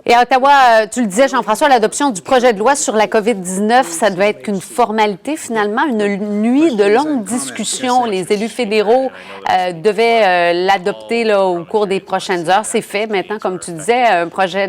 Et à Ottawa, tu le disais, Jean-François, l'adoption du projet de loi sur la COVID-19, ça devait être qu'une formalité, finalement, une nuit de longues discussions. Les élus fédéraux devaient l'adopter là, au cours des prochaines heures. C'est fait maintenant, comme tu disais, un projet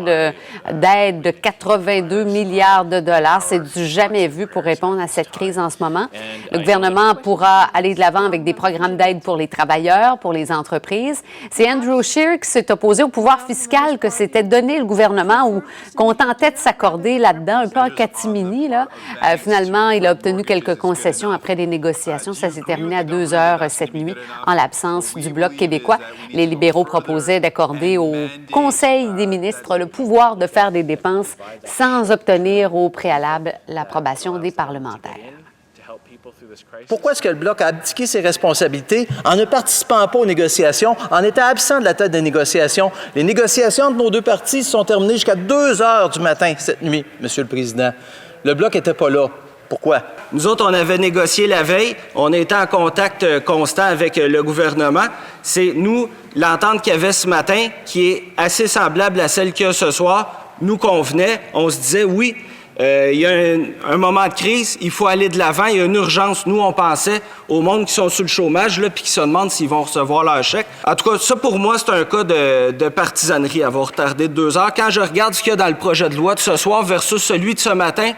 d'aide de 82 milliards de dollars. C'est du jamais vu pour répondre à cette crise en ce moment. Le gouvernement pourra aller de l'avant avec des programmes d'aide pour les travailleurs, pour les entreprises. C'est Andrew Scheer qui s'est opposé au pouvoir fiscal que s'était donné le gouvernement ou qu'on tentait de s'accorder là-dedans, un peu en catimini. Là. Finalement, il a obtenu quelques concessions après des négociations. Ça s'est terminé à 2 heures cette nuit, en l'absence du Bloc québécois. Les libéraux proposaient d'accorder au Conseil des ministres le pouvoir de faire des dépenses sans obtenir au préalable l'approbation des parlementaires. Pourquoi est-ce que le Bloc a abdiqué ses responsabilités en ne participant pas aux négociations, en étant absent de la tête des négociations? Les négociations de nos deux partis se sont terminées jusqu'à 2 heures du matin cette nuit, Monsieur le Président. Le Bloc n'était pas là. Pourquoi? Nous autres, on avait négocié la veille. On était en contact constant avec le gouvernement. C'est nous, l'entente qu'il y avait ce matin, qui est assez semblable à celle qu'il y a ce soir, nous convenait. On se disait, oui, il y a un moment de crise, il faut aller de l'avant, il y a une urgence. Nous, on pensait au monde qui sont sous le chômage, là, puis qui se demandent s'ils vont recevoir leur chèque. En tout cas, ça, pour moi, c'est un cas de partisanerie, avoir retardé de 2 heures. Quand je regarde ce qu'il y a dans le projet de loi de ce soir versus celui de ce matin,